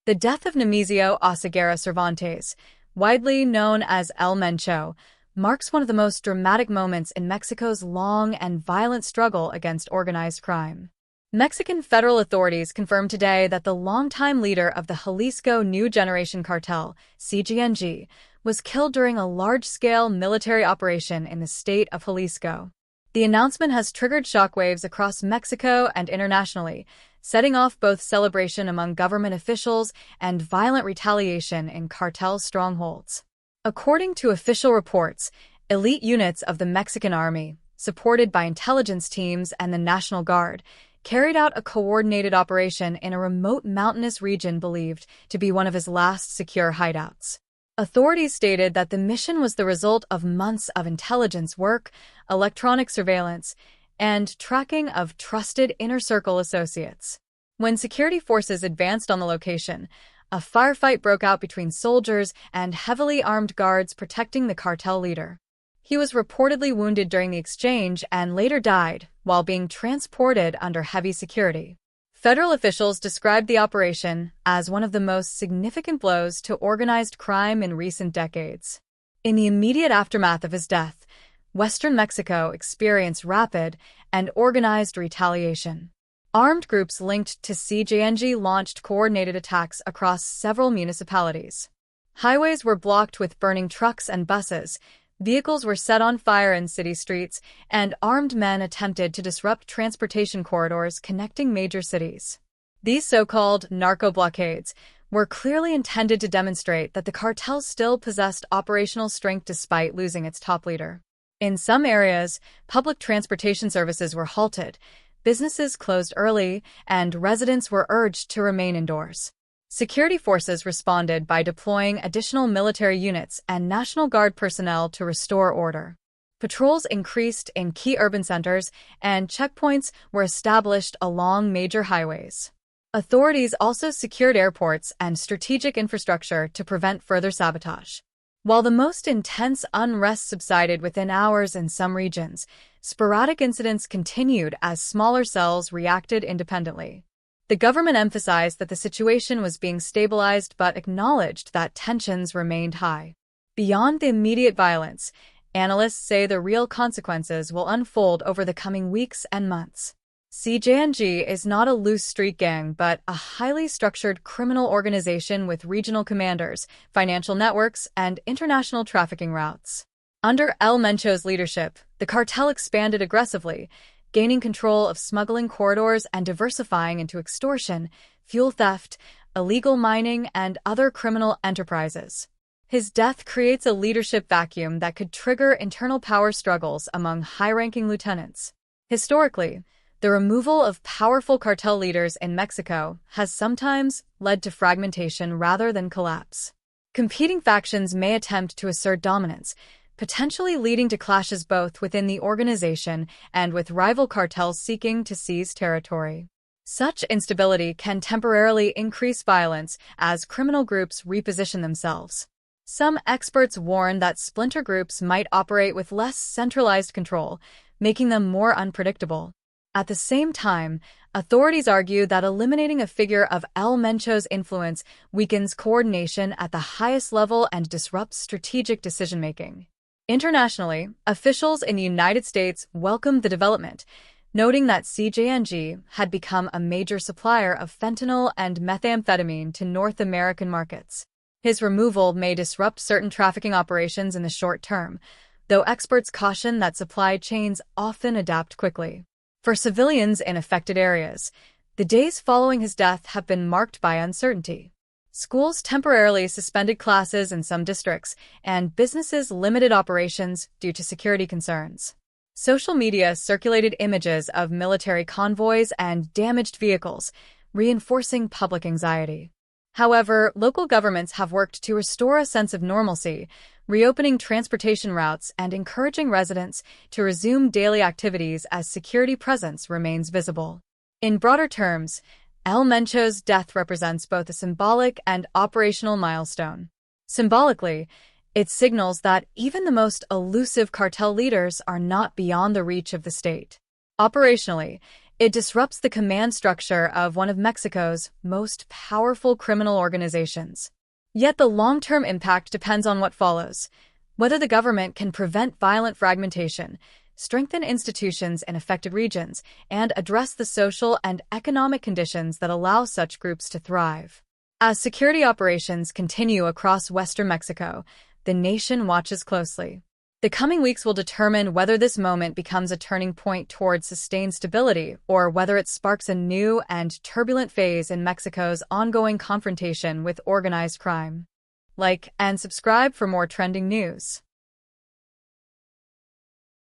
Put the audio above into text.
The death of Nemesio Oseguera Cervates, widely known as El Mencho, marks one of the most dramatic moments in Mexico's long and violent struggle against organized crime. Mexican federal authorities confirmed today that the longtime leader of the Jalisco New Generation Cartel, CJNG, was killed during a large-scale military operation in the state of Jalisco. The announcement has triggered shockwaves across Mexico and internationally, setting off both celebration among government officials and violent retaliation in cartel strongholds. According to official reports, elite units of the Mexican army, supported by intelligence teams and the National Guard, carried out a coordinated operation in a remote mountainous region believed to be one of his last secure hideouts. Authorities stated that the mission was the result of months of intelligence work, electronic surveillance, and tracking of trusted inner-circle associates. When security forces advanced on the location, a firefight broke out between soldiers and heavily armed guards protecting the cartel leader. He was reportedly wounded during the exchange and later died while being transported under heavy security. Federal officials described the operation as one of the most significant blows to organized crime in recent decades. In the immediate aftermath of his death, Western Mexico experienced rapid and organized retaliation. Armed groups linked to CJNG launched coordinated attacks across several municipalities. Highways were blocked with burning trucks and buses, vehicles were set on fire in city streets, and armed men attempted to disrupt transportation corridors connecting major cities. These so-called narco-blockades were clearly intended to demonstrate that the cartel still possessed operational strength despite losing its top leader. In some areas, public transportation services were halted, businesses closed early, and residents were urged to remain indoors. Security forces responded by deploying additional military units and National Guard personnel to restore order. Patrols increased in key urban centers, and checkpoints were established along major highways. Authorities also secured airports and strategic infrastructure to prevent further sabotage. While the most intense unrest subsided within hours in some regions, sporadic incidents continued as smaller cells reacted independently. The government emphasized that the situation was being stabilized but acknowledged that tensions remained high. Beyond the immediate violence, analysts say the real consequences will unfold over the coming weeks and months. CJNG is not a loose street gang but a highly structured criminal organization with regional commanders, financial networks, and international trafficking routes. Under El Mencho's leadership, the cartel expanded aggressively, gaining control of smuggling corridors and diversifying into extortion, fuel theft, illegal mining, and other criminal enterprises. His death creates a leadership vacuum that could trigger internal power struggles among high-ranking lieutenants. Historically, the removal of powerful cartel leaders in Mexico has sometimes led to fragmentation rather than collapse. Competing factions may attempt to assert dominance, potentially leading to clashes both within the organization and with rival cartels seeking to seize territory. Such instability can temporarily increase violence as criminal groups reposition themselves. Some experts warn that splinter groups might operate with less centralized control, making them more unpredictable. At the same time, authorities argue that eliminating a figure of El Mencho's influence weakens coordination at the highest level and disrupts strategic decision-making. Internationally, officials in the United States welcomed the development, noting that CJNG had become a major supplier of fentanyl and methamphetamine to North American markets. His removal may disrupt certain trafficking operations in the short term, though experts caution that supply chains often adapt quickly. For civilians in affected areas, the days following his death have been marked by uncertainty. Schools temporarily suspended classes in some districts, and businesses limited operations due to security concerns. Social media circulated images of military convoys and damaged vehicles, reinforcing public anxiety. However, local governments have worked to restore a sense of normalcy, reopening transportation routes and encouraging residents to resume daily activities as security presence remains visible. In broader terms, El Mencho's death represents both a symbolic and operational milestone. Symbolically, it signals that even the most elusive cartel leaders are not beyond the reach of the state. Operationally, It disrupts the command structure of one of Mexico's most powerful criminal organizations. Yet the long-term impact depends on what follows: whether the government can prevent violent fragmentation, strengthen institutions in affected regions, and address the social and economic conditions that allow such groups to thrive. As security operations continue across western Mexico, the nation watches closely. The coming weeks will determine whether this moment becomes a turning point towards sustained stability or whether it sparks a new and turbulent phase in Mexico's ongoing confrontation with organized crime. Like and subscribe for more trending news.